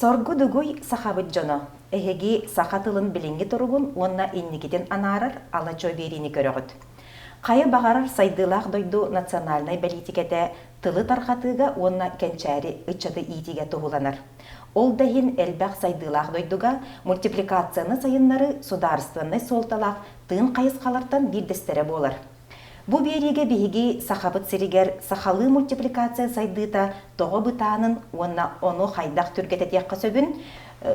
Соргу дугуй сахабыт жоно. Эхеги сахатылын билинги турубун, онна инникитен анарар ала чөберини көрөгөт. Кайы багарар сайдылах дойду национальный политикете тылы тархатыга онна кенчари ыччаты итиге тухуланар. Ол дайын элбах сайдылах дойдуга мультипликацияны сайыннары сударственный солталах тыын кайыскалартан бирдестере болар. Бу береге биһиги сахабыт сиригер сахалы мультипликация сайдыта тоҕо бытаанын онна ону хайдах түргететиякка сөбүн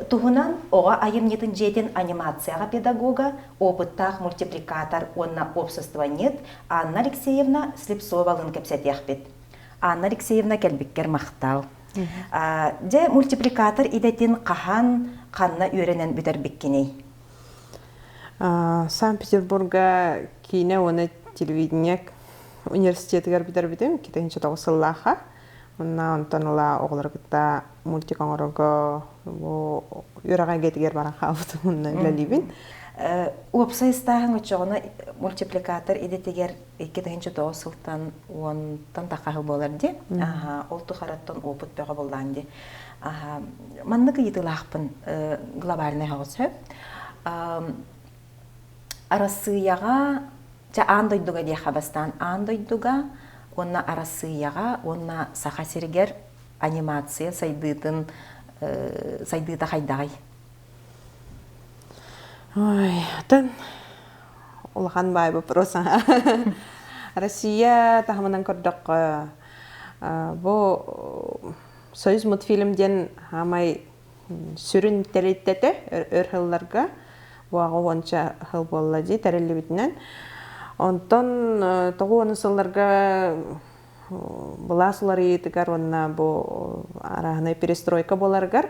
туһунан ога айымнетін жетін анимацияға педагога опыттах мультипликатор онна обществонет Анна Алексеевна Слепцовалын кепсетияхпет. Анна Алексеевна келбиккер мақтал. Же мультипликатор идетин қахан қанна үйренен бүтер биккеней. Санкт-Петербурга кине оны телевидение университетігер бітер бітем, кетенші тоғысыллаға. Онна онтаныла оғыларғытта мультик оңырығы үйраға кетігер баран қауыты мұнна үләлейбін. Уапсайыстағын өтшоғына мультипликатор едетігер кетенші тоғысылтан онтан тақағы болар де. Ол тұқараттан опыт бөға болдан де. Маннығы етілақпын глобальный қағысы. Арасыяға андойдуга дия хабастан андойдуга онна арасыяга онна сахасиргер анимация сайдыта хайдагай. Ой, тан улахан бай вопрос. Россия тахманан көрдік бу Союз мультфильмден хамай сүрін телеттеті өрхылларға буагы онча хыл боллади тәрелі бітінен. Онтон тоғуаны сылларға бұласылар етігер, онна бұл арағынай перестройка боларғар.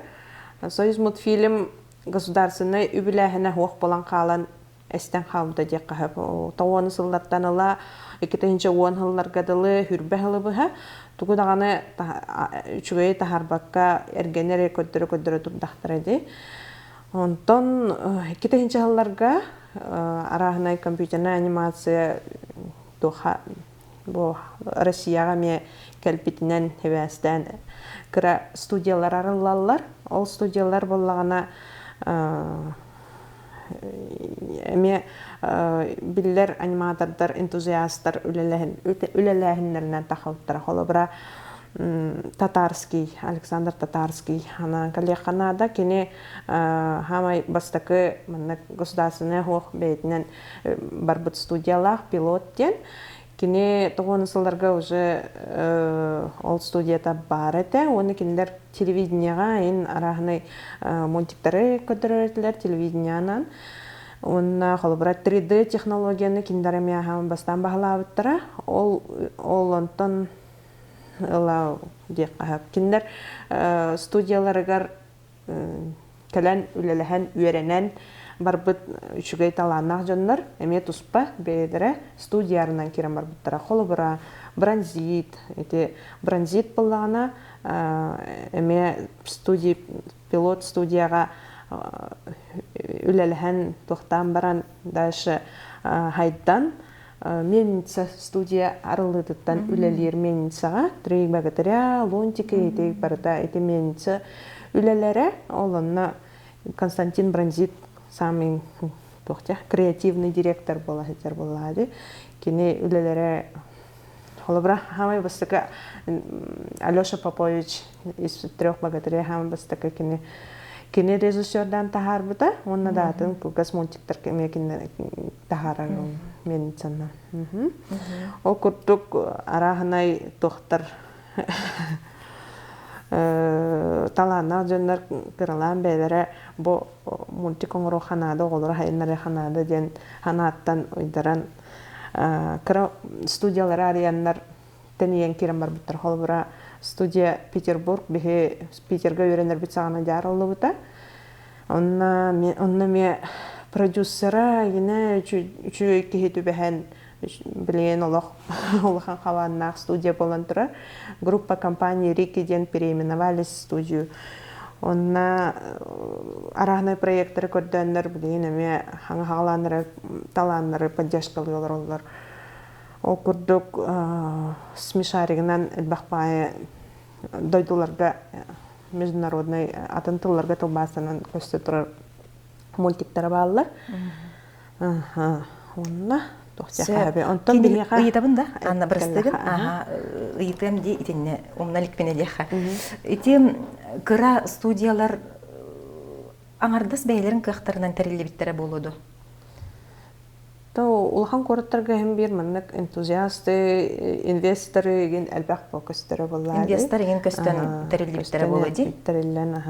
Союз мультфильм государственный үбіләхіне оқ болан қалан әстен қалымда дек қағып. Тоғуаны сыллардан ыла 2010 жылларға дылы хүрбе хылы бұға. Тұғы дағаны үчігей тахарбаққа әргенер көддірі тұрдақтыр еді. Онтон 2010 жылларға арахнай компьютерная анимация духа бу Россияга ме келпитинен хевестен кыра студиялар арылалар. Ол студиялар боллагана эме биллер аниматордар, энтузиасттар үлелехиннеринен тахылттар. Холобра Татарский, Александр Татарский, она коллега кене хамай бастакы государственный хох бейтнен барбыт студиялах пилоттен кене тоғын сылларға уже ол студията бар эте, оны кендер телевидениеға ен арағынай мультиктары көтірілер телевидениянан. Онна холобра 3D технологияны кендер әме хам бастан бағылабыттыра, ол онтон Ла дек қағып. Кендер студияларығар кәлән үлеләһән үйеренен барбыт үшігей таланақ жонлар. Әме тұспа бейдері студиярынан керен барбыттыра. Қолы бұра бронзит. Бронзит болағына әме пилот студияға үлеләһән тоқтан баран дайшы хайдан Менница студия арылыдыттан үлелер Менницаға, Трейк Богатыря, Лунтика, етейк барыта, еті Менница үлелері, олынна Константин Бронзит, самый креативный директор болады. Кене үлелері, холобра, хамай бастыка, Алеша Попович из Трех Богатыря, хамай бастыка кене режиссердан тахар бұта, онна датын күгас мультиктар кеме кене тахарар Менницаны. Ол күрттік арағынай тоқтар талана жөнлер кырылан бәлері бұл мультик оңыру қанады, оғылыр хайынлары қанады ден қанаттан ойдаран студиялар арыянлар тәнейен керен бар бұттар. Қол бұра студия Петербург, бейі Питерге өренер біт сағана жарылы бұта. Онна ме продюсера ені үші кейту бәхен білген олыққан қаваннақ студия болан тұра. Группа компании Рики ден переименовались студию. Онна арағынай проекттары көрденлер білген әме хаңғаланыры, таланыры, поддержкалы олар. Ол күрдік смешаригінен әлбақпайы дойдуларға международный атын тылларга тылбасынан көстө мультиктер баллар. Онна тохчахабе. Онтон билеха. Ыйтабын да, Анна Брастыгын. Ыйтым ди итинне умналик пене деха. Ити кыра студиялар аңардас бәйлерин кыхтарынан тәрелі биттере болуду. То улхан кораттарга hem bir маннык энтузиасты, инвесторы ген әлбәк бу көстөрө буллар. Инвестор ген көстөн тәрелі биттере болуду. Тәреллән,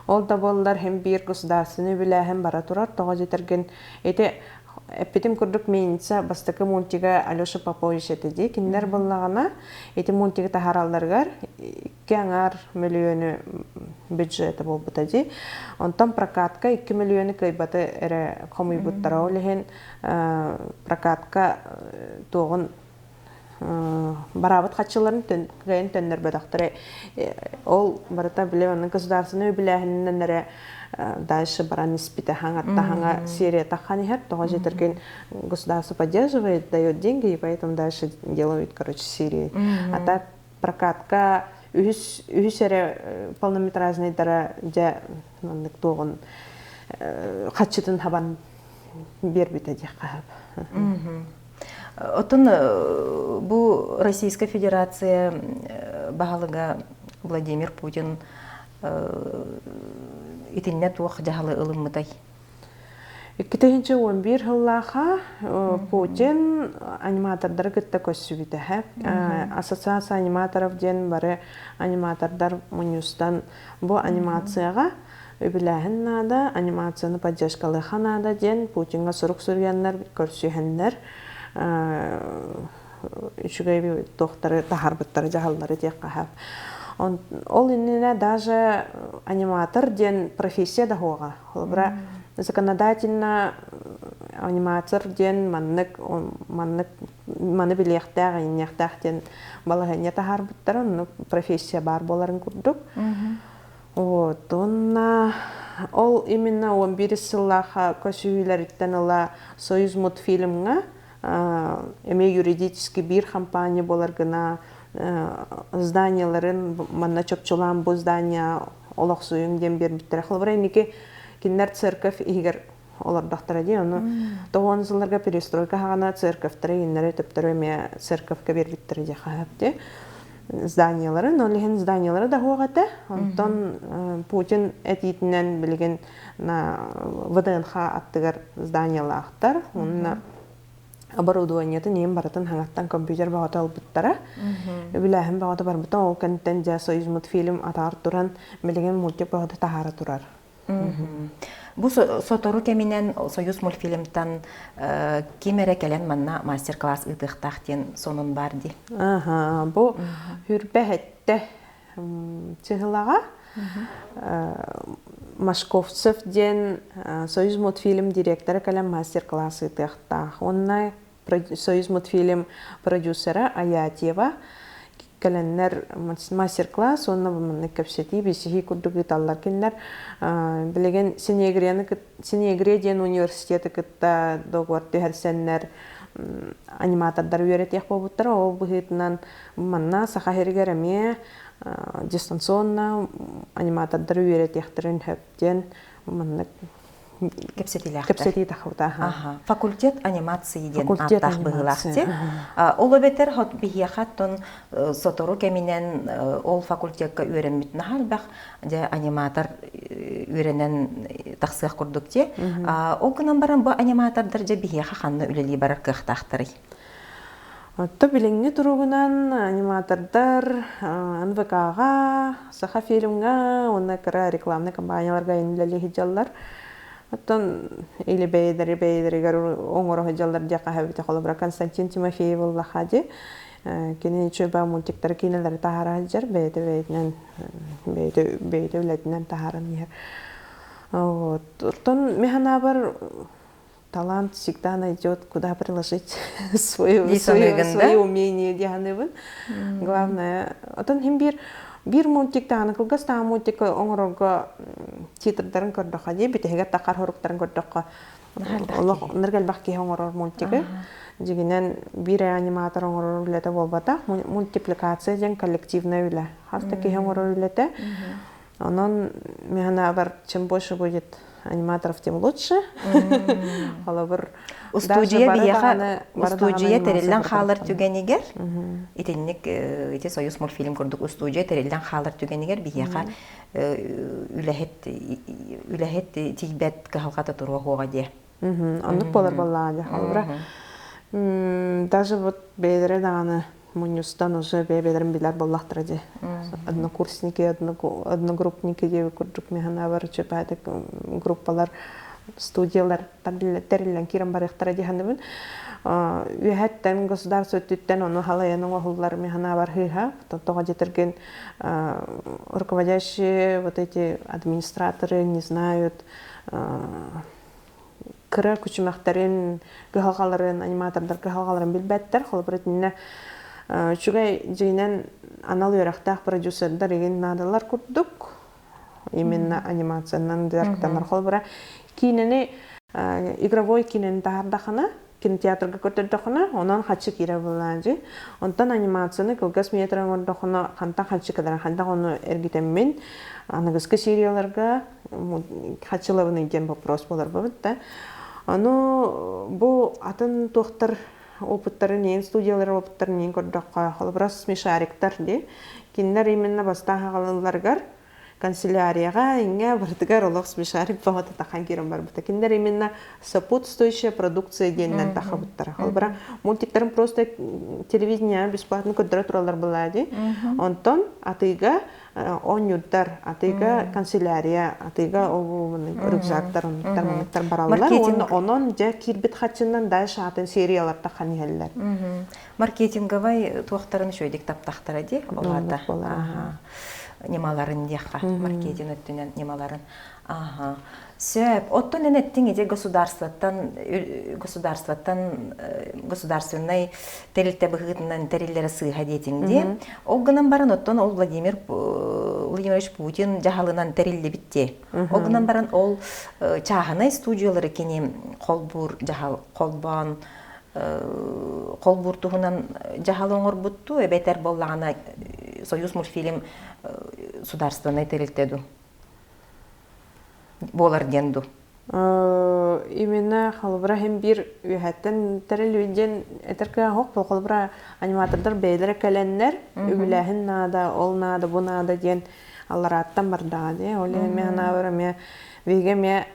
Ол да боллар hem bir государственный биле hem бара турар тога жетерген. Эте Эппетим курдук мейнца бастакы мультига Алёша Попович этеди. Киндер боллагана эти мультига тахаралларгар 2 миллионы бюджеты болбутади. Онтон прокатка 2 миллионы кайбаты эре комуйбуттара олеген прокатка тогун барабыт хатчыларын гайын төннер бадактары. Ол барата биле анын государственный билехиннере дальше баран испита ханга серия таханихер, того жетерген государство поддерживает, дает деньги, и поэтому дальше делают, серии. А так прокатка үхісері полнометражный дара жа тоғын хатчытын хабан бербіті де қағып. Отын бұл Российская Федерация бағалыға Владимир Путин итинне туох жахалы ылыммытай. 2011 жыллаха Путин аниматордар гытта көссүбүтэ. Ассоциация аниматоров ден бары аниматордар мунюстан бу анимацияга өбүләһен нада анимацияны поддержкалыха нада ден Путинга сурук сүргеннер көрсүһеннер. Үчүгөй тохтары тахарбыттары жахаллары дек кахап. Ол инне даже аниматор ден профессия да хога. Холбра законодательно аниматор ден маны билехтәг, иннехтәг ден балаһыня тахарбыттары, ну профессия бар боларын курдук. Вот, ол именно 11 сыллаха көсүйләриттен ала Союз мультфильмга эме юридический бир компания болар гына зданияларын манна чөпчулан бу здания олох суюң дем бербиттер. Хылбырай неке киндер церковь игер олар дактара ди, аны 90 жылларга перестройка хагана церковьтер иннере төптөр эме церковька бербиттер ди хапты. Зданияларын, олеген зданиялары да хуагата. Онтон Путин этитинен билген на ВДНХ аттыгар зданиялактар, онна оборудованието нем баратын хангаттан компьютер багата албыттара. Билэхин багата барбыта ол контент жа Союз мультфильм атар туран билеген мультик багата тахара турар. Бу сотору кеминен Союз мультфильмтан кемере келен манна мастер-класс ытыктактен сонун барди. Бу хүрбэхетте чыгылага Машковцев ден Союз мультфильм директоры келен мастер-класс ытыктак. Онна Союз мультфильм продюсера Аятьева каленнер мастер-класс, онна бумны кепсети бисихи курдук италлар киннер билеген Синегре ден университеты кытта договор төһәрсәннәр аниматордар үйрәтәк булыптыр. Ол быһытнан манна сахахергереме дистанционно аниматордар үйрәтәктәрен хөптен манна кепсети тахута. Факультет анимации ден аттах быгылакти. Ол бетер хот бихияхаттон сотору кеминен ол факультетка үйренмит нахалбах де аниматор үйренен тахсык курдукти. Ол кынан баран бу аниматордар же бихияха ханны үлели барар кыхтахтырый. То билеңне туругунан аниматордар НВК-га, саха фильмга, онна кыра рекламный кампанияларга инлели хиджаллар. Оттон или бейдери оңоро хыжалдар жака хабите холобра Константин Тимофеев уллахади. Кини чөба мультиктер кинелер тахара хыжар бейден үлетинен тахаран ер. Вот. Оттон механа бар талант всегда найдет, куда приложить свои умения дияны. Главное, оттон химбир бир мультиктаны кылгас та мультик оңорго титрдарын көрдөх ади битеге такар хоруктарын көрдөх. Олох нергел бакки оңорор мультиги. Жигинен бир аниматор оңорор үлете болбата мультипликация ден коллективный үле. Хаста ки оңорор үлете. Онон механа бар, чем больше будет аниматоров, тем лучше. Холобыр Студия бияха студия тереллен халар түгенигер. Итинник ити Союз мультфильм курдук студия тереллен халар түгенигер бияха үләһет тибет кахалгата туруа хуга де. Оннук болар боллаады. Холобыра даже вот бедре даганы Мунюстан уже бебедерин билер боллахтыр де. Однокурсники, одногруппники деп курдук механа бар чөпәдек группалар, студиялар терилен кирен барыктыра диханыбын. Үһәттен государство төттен оны халаяның охуллар механа бар хыха, тога жетерген руководящие вот эти администраторы не знают кыра күчмәхтәрен, гыхалгаларын, аниматорлар гыхалгаларын билбәттер, холбырытны чугай жейнен анал өрәхтәк продюсердар еген надалар курдук. Именно анимациянан директорлар холбыра. Кинене игровой кинен тахардахана, кинотеатрга көтөрдөхана, онан хачы кире буланжы. Онтан анимацияны кылгас метрен ордохана хантан хачы кадар хантан оны эргитеммен аныгыскы серияларга хачылабын деген вопрос болар бабытта. Аны бу атын тохтар опыттарын ең студиялар опыттарын ең көрдіққа холбырас смешариктар де. Киндер именно бастағалыларгар канцелярияға инге бардыгар олық смешарик бағыты таққан керім бар бұта. Киндер именно сопутствующая продукция деннен тақы бұттар. Холбыра мультиктерін просто телевидение бесплатно көддірі туралар болады. Онтон атыға онюддар, атыға канцелярия, атыға рюкзактар, термометр баралар. Онон жа кирбит хатчыннан дайш атын сериялар таққан елер. Маркетинговай туақтарын шөйдік таптақтары де оларда. Немаларын дияққа, маркетинг өттінен немаларын. Сөп, оттон энеттің еде государственной терилте бұғытынан териллері сыйға детіңде. Олғынан барын оттон ол Владимир Владимирович Путин жағалынан териллі бітте. Олғынан барын ол чағынай студиялары кене қолбұр жағал, қолбан, қолбұр тұғынан жағал оңыр бұтту, өбетер болағына Союз мультфильм сударственной терилтеду. Болар денду. Именно холбыра hem bir ühәттен терилвиден этерке хок бол холбыра аниматордар бейлер кәләннәр үбиләһен нада, ол нада, бу нада ден аллараттан барда де. Оле механа бара ме веге ме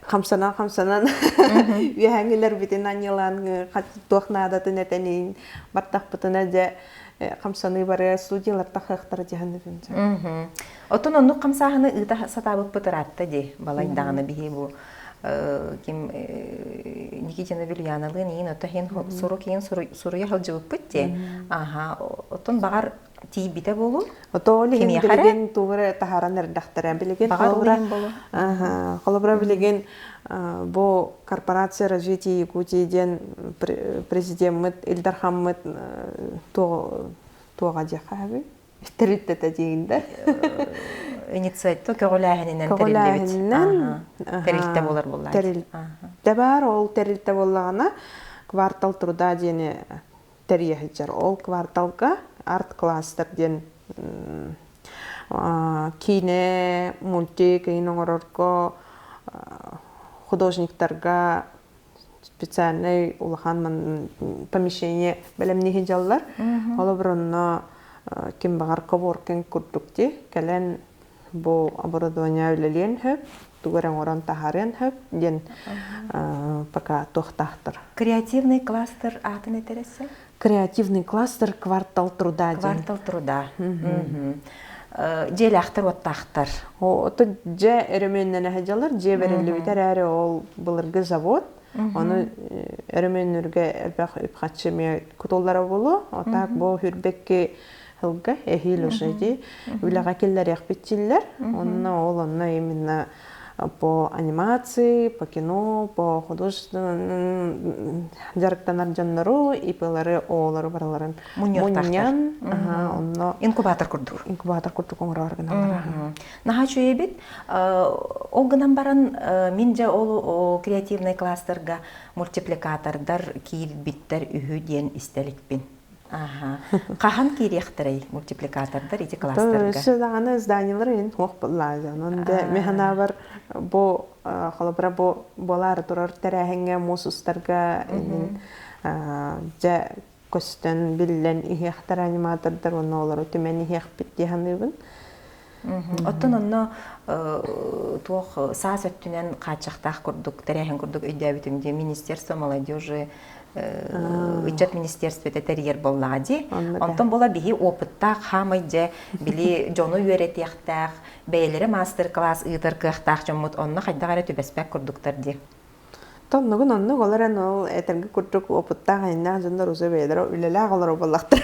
камсанан үһәңгеләр битен аньялан тухнада тенетенин бартак бутына де камсаны бары студиялар тахактар дигән. Отон онну камсаһыны ыта сатабып бытыратты де балайдаганы бихи бу ким Никитина Вильяновы нин ота хен суру кен суруя халжып битте. Отон багар тибите болу. Отолы билген тугра тахараннар дахтара билген холбра. Холбра билген бу корпорация развития Якутии ден президент Илдар Хаммет туга жахаби. Теритте дегенде. Инициатива көгөләһеннән терилдебит. Терилте болар буллар. Терилте бар, ол терилте боллагана квартал труда дене терияһҗар. Ол кварталга арт кластер ден кине, мультик, иноңорорко художниктарга специальный улахан помещение белемнеһи жаллар. Ол бронно ким багар коворкинг курдукти кален бу оборудование үлелен хөп тугаран оран тахарен хөп ден пока тохтахтыр. Креативный кластер атын этересе? Креативный кластер квартал труда. Квартал труда. Жел ахтар оттахтар. Ото же эременнен хаҗалар, же береле битер әре ол булыргы завод. Оны эременнерге элбах үпхатчы ме кутоллары болу. Отак бу хүрбекке хылга эхил ошеди. Үләгә келләр яхбитчилләр. Онна именно по анимации, по кино, по художественным жарыктанар жаннару, ипылары олары бараларын. Муньян, инкубатор курдук. Инкубатор курдук оңыр аргыналар. Нахачу ебит, олгынан баран минже ол креативный кластерга мультипликатордар, киил биттер үхү ден истеликпин. Аха. Кахан кирехтерей мультипликатордар ити класстарга. Сыдаганы зданиялар ин хох буллажа. Нонда механа бар бу халабра бу болар турар терәһеңгә мусустарга ин жа көстен биллен ихтар аниматордар оны олар төмән их бит дигәнебен. Оттон онно туох саас өттүнен качактах курдук, терәһен курдук өйдәбитинде Министерство молодежи Учет министерстве терьер боллади. Онтон бола биһи опыттах хамайже били жону үйрәтәхтәх, бәйләре мастер-класс ыйтыр кыхтах жомут онны хайдагара төбәспәк курдуктар ди. Тоннугун онну голаран ол этерге курдук опыттах айна жондар усы бәйләре үлелә голар боллактыр.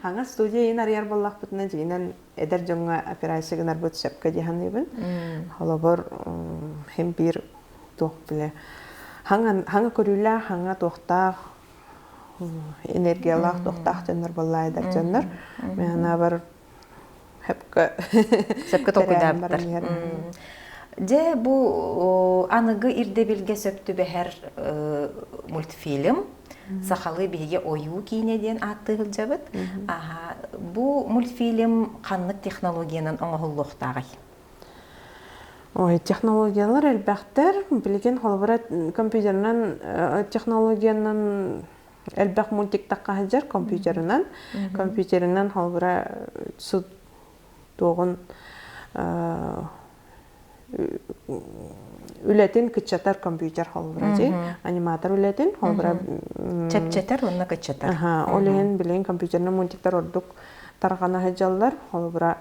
Аңа студия ин арьяр боллак битне дигән эдер жонга операция гынар бут шәпкә дигәнебен. Халабар һәм бир тох белә. Ханга көрүлә, ханга тохта энергиялах тохтах тенер боллайдар тенер. Мен бар хепкә токуйдап. Де бу аныгы ирде билге сөптү бәһәр мультфильм Сахалы биге ою кинеден аттыгыл жабыт. Аха, бу мультфильм канлык технологиянын оңголлуктагы. Ой, технологиялар әлбәттер, билген холбара компьютернан технологиянан әлбәт мультик такка хаҗар компьютернан холбара суд тогын үләтен кычатар компьютер холбара ди, аниматор үләтен холбара чәпчәтер онна кычатар. Аха, олен билген компьютернан мультиктар ордук таргана хаҗаллар холбара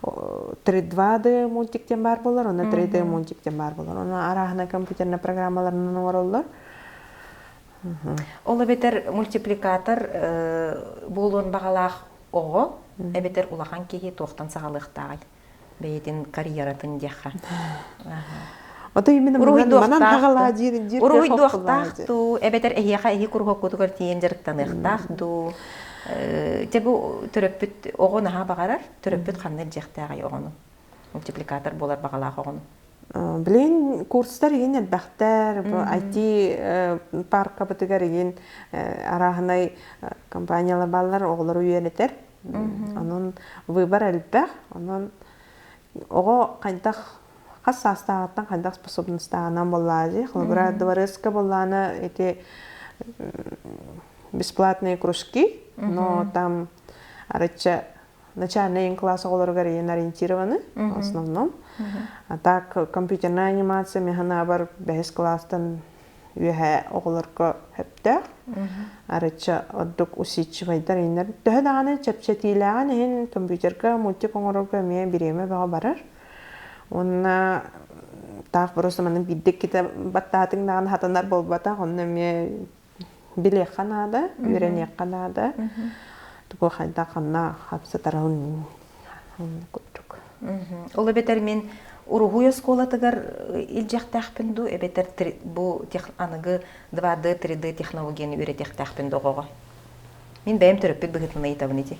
3D мультиктен бар булар, оны 3D мультиктен бар булар. Оны арахна компьютерна программаларынан ороллар. Ол бетер мультипликатор болон багалах ого, бетер улахан кеги тохтан сагалыктагы. Бейтин карьератын дияха. Ото именно манан хагала дир уруйдуакту, бетер эхиха эхи кургокутугар тиен жарыктаныктахду. Тебу төрөппүт огон аха багарар, төрөппүт ханнер жактагы огону. Мультипликатор болар багалах огону. Билен курстар ген әлбәттер, IT паркка битегәр ген арахнай компаниялар баллар оглар үйрәтер. Анын выбор әлбәт, анын ого кайдах хассастагыттан кайдах способностагынан боллажы, хлобра дворецка болланы эти бесплатные кружки, но там начальные классы оларга ориентированы в основном. А так компьютерная анимация механа бар бес класстан үйе оларга хептер. Арыча отдук усичвайдар инер. Төһдаганы чепчетиләгән һин компьютерга мультик оңорга ме биреме бага барар. Онна так просто мен биддек китә баттатыңнан хатанар болбата, онна ме биле Канада, үйрәнә Канада. Тугы хәдә канна хапса тарауын күттүк. Ол бетер мен уругуя сколатыгар илҗәхтәхпинду, бетер бу аныгы 2D 3D технологияны үйрәтәхтәхпинду гога. Мин бәем төрөппек бигетне әйтәбен ити.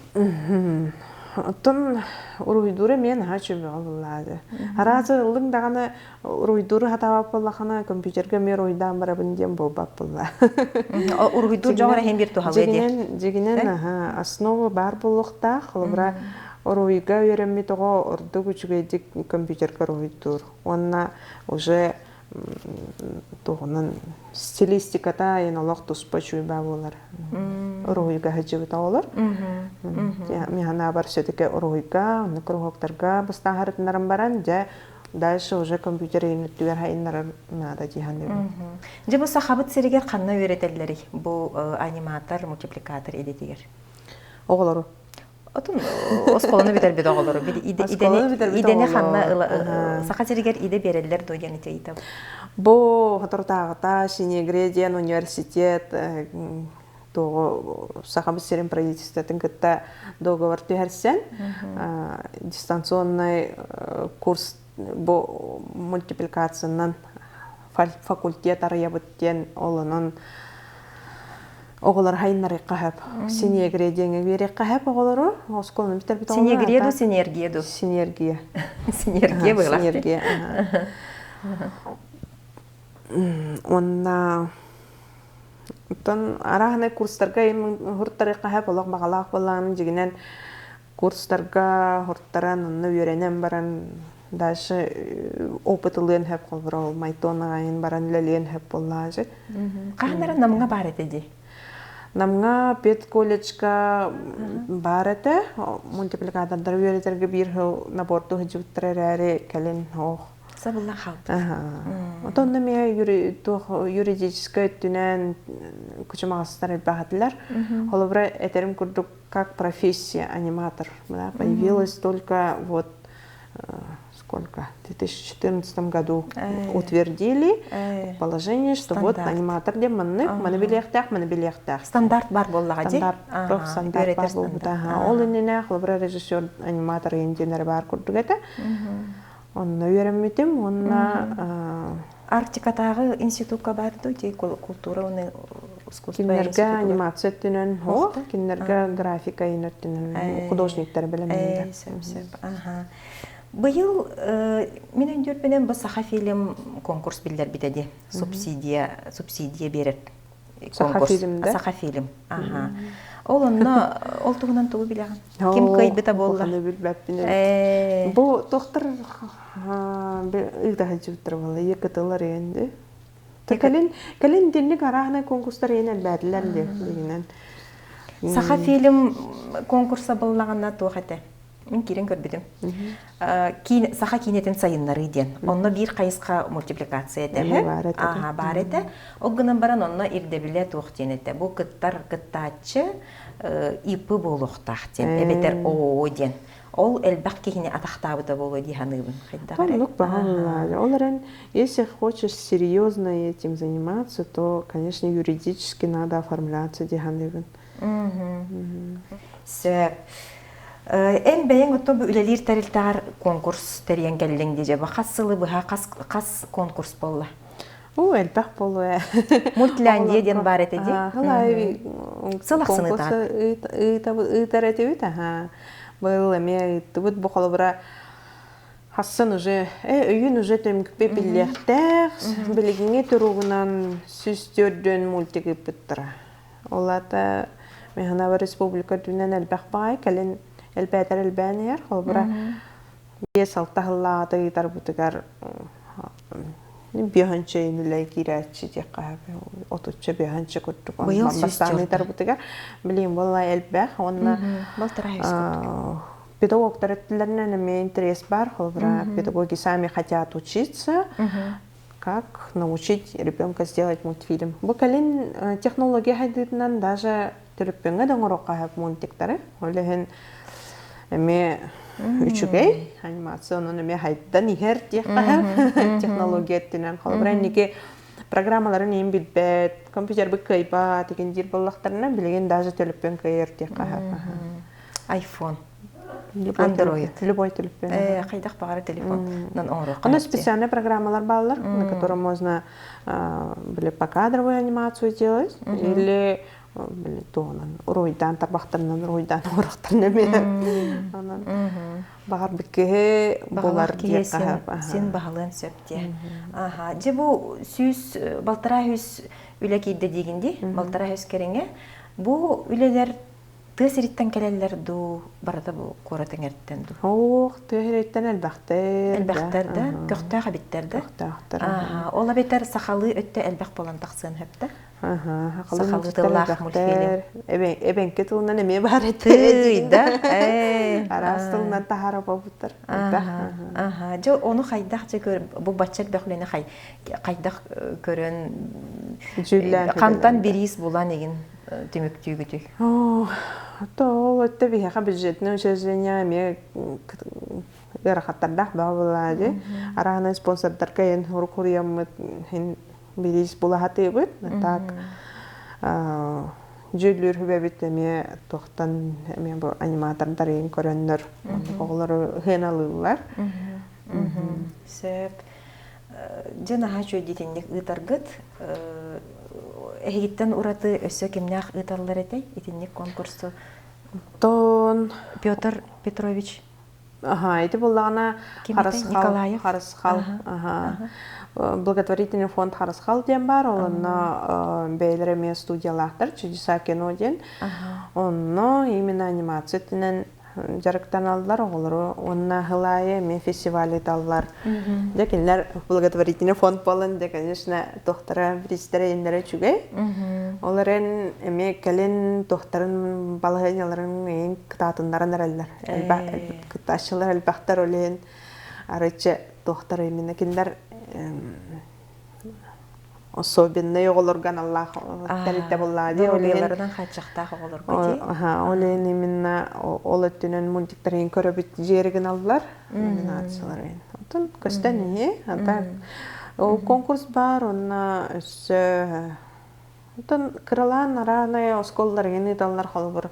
Оттон уруйдуры мен хачы буллады. Аразы ылдың даганы уруйдуры хатабап буллахана компьютерге мен уруйдан барабын дем болбап булла. Уруйдур жогора һәм бир тухалы ди. Дигенен основа бар буллыкта, хлобра уруйга өйрәнми того орду күчүгедик компьютерге уруйдур. Онна уже тогынын стилистиката енолог туспачуй бабулар. Уруйга хаҗыбыта олар. Механа бар все-таки уруйга, накругоктарга бастахарытнарым баран, ja дальше уже компьютер инеттүгер хайнар нада дигәнне. Җибу сахабыт серегер канна өйрәтәләр бу аниматор, мультипликатор идетигер. Оглары. Отун осколаны битер бит оглары. Идене ханна саха серегер иде берелләр дойган ите итеп. Бу хатыртагыта Синегредиан университет то сахабыт серем правительствотын кытта договор төһәрсән. Дистанционный курс бу мультипликациянан факультет арыябыттен олонун оголар хайнары кахап Синегредианга бере кахап оголары осколны битер бит Синегреду синергия была. Синергия. Онна Тон арахны курстарга хурттары кахап олох багалаак балам жигинен курстарга хурттаран онны үйренем баран даже опытылын хеп колбро майтона айын баран лелен хеп болла же. Кахнара намга бар этеди. Намга пет колледжга бар эте мультипликатордар үйретерге бир наборту хажуттарары келен ох. Сабылла халп. Отонда мен юридическое түнен күчмагастар бахатлар. Холобра этерим курдук как профессия аниматор. Появилась только вот сколько? В 2014 году утвердили положение, что вот аниматор де маныбилехтах. Стандарт бар боллага ди. Стандарт бар болбута. Ол инене холобра режиссер аниматор енденер бар курдук эте. Онна үйренметим, онна Арктикатагы институтка барды, ди культура уны искусство кинерге анимация түнен хо, кинерге графика инертүнен художниктер белемендер. Быйыл мен өндөрпенен бу саха фильм конкурс билдер битеди. Субсидия берет. Саха фильмде? Саха фильм. Ол онна ол тугунан тугу билеген. Ким кайбыта болла? Бу доктор ыйда жуттыр болла, эки тылар энди. Кален денник арахна конкурстар энен бәдилер дегенен. Саха фильм конкурса боллаганна тугате. Мен кирен көрбүдүм. Саха кинетин сайыннары ден. Онно бир кайыска мультипликация эте. Бар эте. Ол гынан баран онно ирдебиле туктен эте. Бу кыттачы ипы болохтах ден. Эбетер о ден. Ол элбак кихине атактабыта болу диханыбын. Ну, правильно. Оларен, если хочешь серьезно этим заниматься, то, конечно, юридически надо оформляться диханыбын. Сөп. Эн бәйен отто бу үлелер тәрилтар конкурс тәриян кәллен деже. Бақасылы бұға қас конкурс болла. О, әлбәқ болу. Мультляндия ден бар әтеде? Халай Сылақсыны тар. Ыйтар әтеуіт, был әме бұд бұқалы бұра хасын уже, үйін уже төмкіпе білектәқ, білігіңе тұруғынан сүстөрден мультигі бұттыра. Олата Механава Республика дүнен әлбәқ бай, кәлін әлбәтер әлбәнер, ол бұра бес алтағылады ұйтар бұтығар бүйханчы енілі кирәтші дек қағабы, отучы бүйханчы күттік. Бұйыл сүстөрді. Ұйтар бұтығар, білейін болла әлбәқ, онына педагогтар өттілерінен әме интерес бар, ол бұра педагоги сами хотят учиться, как научить ребенка сделать мультфильм. Бұл кәлін технология хайдыдынан даже төліппенге доңырыққа әп мультиктары. Олеген әме үчігей анимационын әме хайддан ихер технология әттінен. Қалыбыран неке программаларын ең бітбәт, компьютер бұк кайба деген дир боллақтарынан білеген даже төліппен кайыр текқа әп. iPhone. Android. Любой телефон. Қайдақ бағары телефон. У специальные программы, на котором можно покадровую анимацию делать, или уройдан, табақтарынан уройдан, урақтарынан бері. Бағар бітке болар деп қағап. Сен бағалын сөпте. Же бұл сүйіз, балтыра хүз үлі кейді дегенде, балтыра хүз кереңе, бұл үлелер тысыриттен келелер ду барата бу коратың эрттен ду. Ох, тысыриттен элбактер. Элбактер да, көктө хабиттер да. Ола бетер сахалы өттө элбак болан таксын хөптө. Сахалы тыллах мультфильм. Эбен кетулнан эме бар эте да. Арастылнан тахара бабуттар. Жо ону хайдах же көр бу баччак бөхлене хайдах көрөн кантан бирис булан эгин төмөктүүгүтү. То это бияка бюджетное учреждение ме ярахаттардах бабылады. Араны спонсордарга ен уркуриям хин бирис булахаты бит. Так жүлүр хөбөбүт эме токтан эме бу аниматордар ен көрөннөр. Оглары хеналылар. Сөп жана хачу дитинник ытаргыт Эгиттен ураты өссө кемнях ыталлар этей, итинник конкурсу. Тон Петр Петрович. Эти буллана Николаев. Харысхал. Благотворительный фонд Харысхал ден бар, онна бейлереме студиялахтар, чудеса кино ден. Онно именно анимация тенен жарыктан аллар оғылыру, онна хылайы мен фестивали таллар. Декенлер благотворительный фонд болын, де, конечно, тоқтара, бристері ендері чүгей. Оларын эме кәлін тоқтарын балығыняларын ең кытатындарын әрәлілер. Кыташылар әлбақтар олейін арычы тоқтар емені кендер особенный оғылырған Аллах тәрітті болады. Олайларынан қатшақтағы оғылыр көде? Олейін именно ол өттінен мультиктарын көрі жерігін алылар. Номинацияларын. Отын көстен не? Конкурс бар, онна өсі... Отын кыралан араны осколлар ені даллар қалы бір.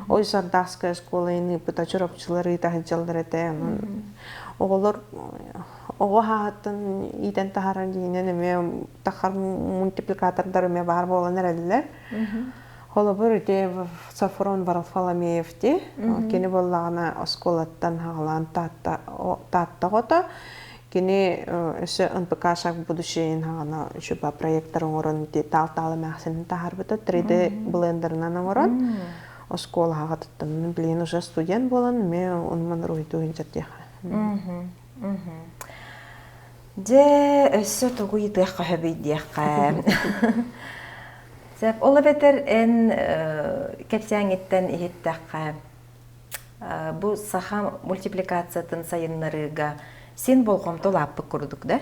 Ой сардасқа школа ені бұта чұрапчылары тағынчалдар әті. Оғылыр оғы хағаттың иден тахаран дейінен әме тақар мультипликатордар әме бар болан әрәлілер. Қолы бір өте Сафрон Варфоломеевте, кені болағына осколаттан хағалан татта ғота. Кені өсі НПК шақ будущейін хағана үшіпа проекттарын орын тал-талы мәқсінің тахар бұты 3D блендерынан орын. Оскол хағаттын білейін ұжа студент болан, мен онман ройду үнжаттеға. Де өссі тұғы етіққа хөбейдеққа. Ола бәтір ән кәпсәңеттен ехеттеққа. Бұ саха мультипликациятын сайынларыға сен болғамты лаппы күрдік, да?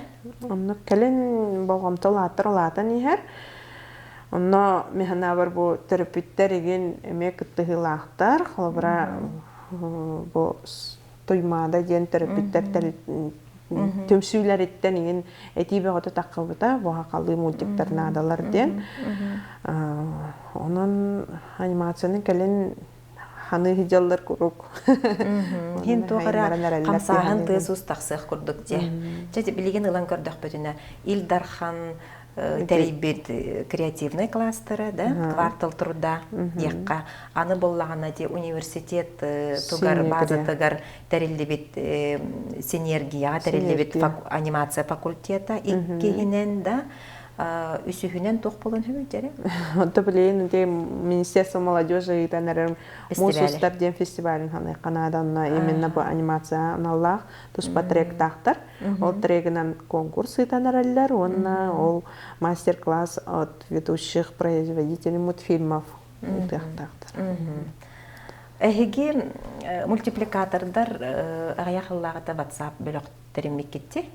Онны кәлін болғамты латыр-латын ехер. Онны механа бар бұ терапевттер еген әме күттіғылақтар. Қолыбыра бұ тоймада ден терапевттер төмсүйлер еттен еген әтейбе ғоты таққыбыта бұға қалды мультиктарына адалар ден. Оның анимацияның кәлін ханы хиджалар күрік. Хен тоғыра қамсағын тыз ұстақсық күрдік де. Жәді білеген ұлан көрдік бөтіне Илдархан тәрейбет креативный кластыры, квартал труда яққа. Аны боллағына де университет тугар база тугар тәрелдебет синергия, тәрелдебет анимация факультета. Иккейінен да үсүхүнен тоқ болын хөмөйдері? Онты білейін, Министерство молодежи етанарым Мусустар ден фестивалін ханы Канаданна именно бұл анимация аналлах туспа трек тақтар. Ол трегінен конкурс етанаралар, онна ол мастер-класс от ведущих производителей мультфильмов тақтар. Әхеге мультипликатордар ағаяқыллағыта WhatsApp бөліқтерін меккетті.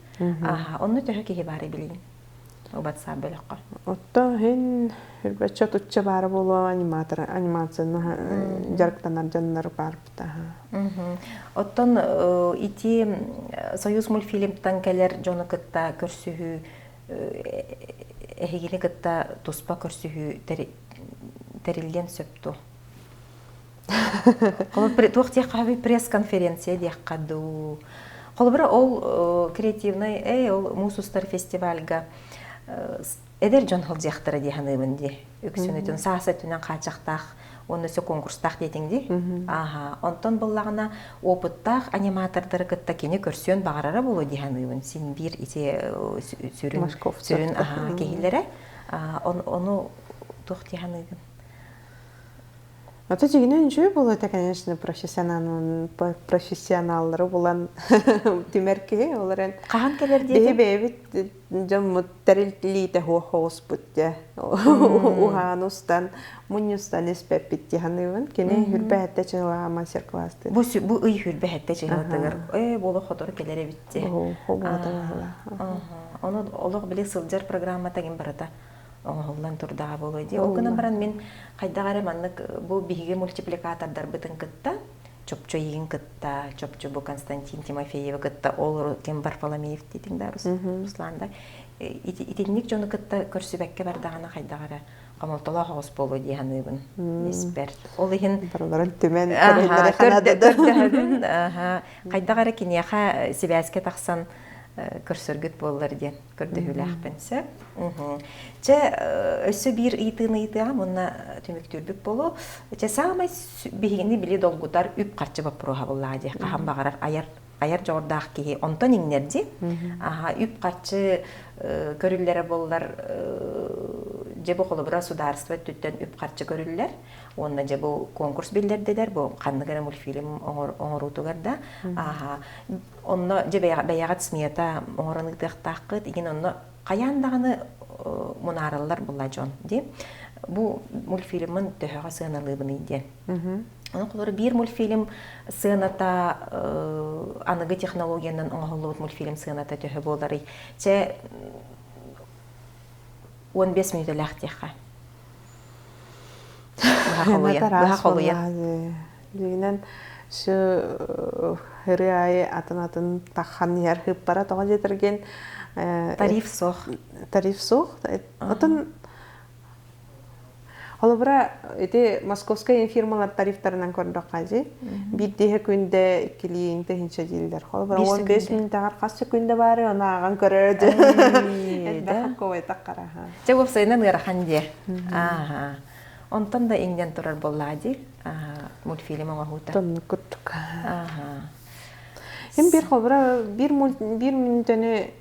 Оны төхі кеге бары білейін? Обатса бөліққа. Отто хен үрбәтші тұтча бары болу анимацияны жарықтанар жанлар бар бұта. Оттон ити Союз мультфильмтан кәлер жоны кытта көрсүхі әхегелі кытта туспа көрсүхі тәрілден сөпту. Туқтия қабы пресс-конференция дейққаду. Қолыбыра ол креативный, ол Мусустар фестивальға Эдер жон хол жақтыры дейханы өбінді. Үксін өтін сағасы өтінен қачақтақ, оны өсі конкурстақ дейдіңді. Онтон болағына опыттақ аниматордары күтті кені көрсен бағарары болу дейханы өбін. Сен бір ете сүрін кейлері, оны тұқ дейханы өбін. Это жигинен жүй бұл өте, конечно, профессионаллары болан түмерке, оларын... Қаған келер дейді? Бейбет, жамы тәрілтілейті хоғыз бұтте. Уған ұстан, мұн ұстан еспәп бітті ғанығын. Кені хүрбә әтті чығыла мастер-класты. Бұл үй хүрбә әтті чығылатығыр. Болы қотыр келері бітті. Оны олық біле сылжар программа тәген барыда. Оғылдан тұрдаға болу еді. Ол күні баран мен қайдағары маннық бұл бігі мультипликатордар бұтын күтті. Чопчо егін күтті, чопчо бұл Константин Тимофееві күтті, ол Кен Варфоломеев дейтіңді Русланда. Итенік жоны күтті көрсібәкке бардағаны қайдағары қамалтыла қоғыз болу дейін өбін. Еспер. Ол егін... Барларын түмен көрелері қанадады. Қайдағары кенеға себәске тақсан көрсөргүт боллар ден көрдөһүлэхпенсе. Че өссө бир итыам онна төмөктүрбүк болу. Че самай бигини били долгутар үп карчы бапруха боллаа ди. Кахан багарар аяр жордаах кии онтон иңнерди. Үп карчы көрүлләре боллар же бу холобра сударство түттен үп карчы көрүлләр. Онна же бу конкурс биллерделер, бу канныгына мультфильм оңорутугарда. Онна же бәягат смета оңоранытыктакыт, иген онна каяндаганы мунараллар булла жон ди. Бу мультфильмын төһөгө сыаналыбын иде. Оны колор бир мультфильм сыаната аныгы технологиянан оңолубут мультфильм сыаната төһө болары. Че 15 минут лахтеха. Дегенен шу хырай атын тахан ярхып бара тоға жетерген тариф сох. Атын Холобра эти московская фирмалар тарифтарынан көрдік қази. Bir dehe күнде клиенті хинча дейілдер. Холобра 15 минутағар қасы күнде бары, оны аған көреді. Әдбәқ көй таққара. Жауап сайынан ғырахан де. Онтан да еңден тұрар боллади мультфильм оңа Тонны күттік. Bir холобра bir минутыны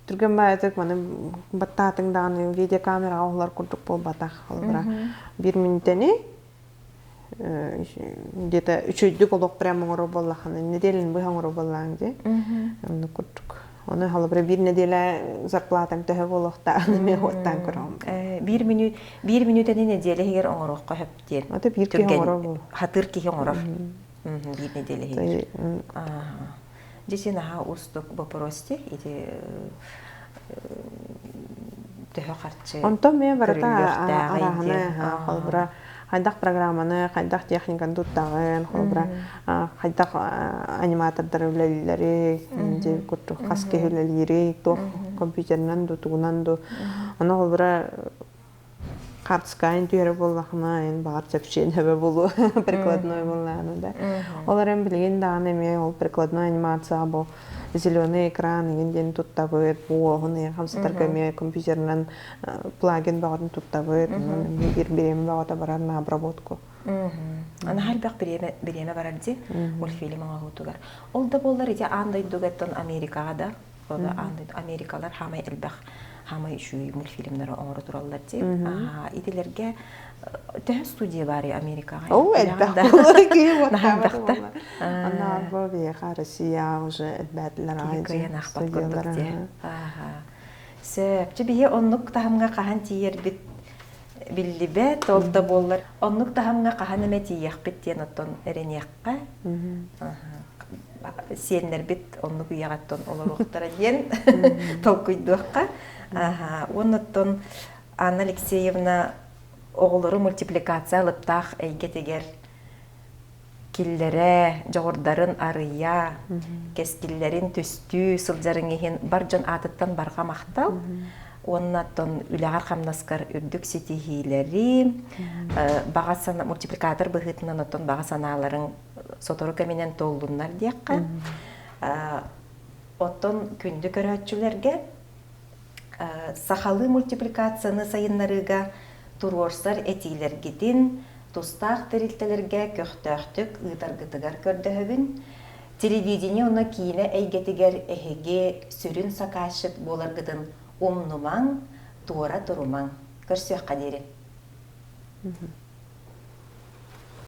түрген бәйдік, баттатыңдағын видеокамера оғылар күрдік бол батақ. Bir минутыны где-то 3-ді олық прямо оңыру боллақаны, неделін бұй оңыру боллағын де. Оны күрдік. Оны холобра bir неделі зарплатың төһі болуқта, мен оттан көрім. Bir минутыны неделі егер оңыруқ қойып ден. Оты bir ке оңыру бол. Хатыр ке оңырыр. Bir неделі егер. Десен аға устук вопросте, иде төһө қарчы. Онтон мен барыта арағыны, холбыра, қайдақ программаны, қайдақ техниканы туттағын, холбыра, қайдақ аниматордар өлелері, қас кехөлелері, компьютернан ду, туғынан ду. Оны холбыра қартыскайын түйері боллақына, бағар сөпшен өбі болу, прикладной боллағыны да. Олар білген дағын әме, ол прикладной анимация бұл. Зеленый экран, енден туттабыт, буоғын, қамсатар көме компьютернан плагин бағатын туттабыт, бір-бірем бағата барар на обработку. Ана халбақ біреме барар де, мультфильм оңағутугар. Ол да болар, еде андай дугаттан Америкаға да, Америкалар хамай әлбәқ, хамай үшүй мультфильмдері оңыры туралар де. Иделерге төһө студия бар Америкаға. О, әлбәқ болар кейі отқабар болар. Ана арба бейқа Россия уже әлбәтілер айды студиялары. Сөпчі бейе онлық тағымға қахан тиер біт білді бәт, ол да болар. Онлық тағымға қахан әмә тиек біттен оттон әренеққа. Сенлер бит онлық үйағаттон олар оқтара ден толкуйдуаққа. Оныттон Анна Алексеевна оғылыры мультипликация алыптақ әйгетегер киллері, жоғырдарын арыя, кескиллерін төстүү, сылжарын ехен бар жон атыттан барға мақтал. Оннаттон үләғар қамнаскар үрдік сетихилері, мультипликатор бұғытынан оттон баға саналарын сотору көменен толдуннар дейққа. Оттон күнді көрәтчілерге сақалы мультипликацияны сайынларыға турорсар этилергидин, тустақ тәрілтелерге көқтөқтік ұйтарғытығар көрдіғін. Телевидение оны кейіне әйгетігер әхеге сүрін сақашып боларғыдын омнумаң, туора тұрумаң. Көрсөк қадері.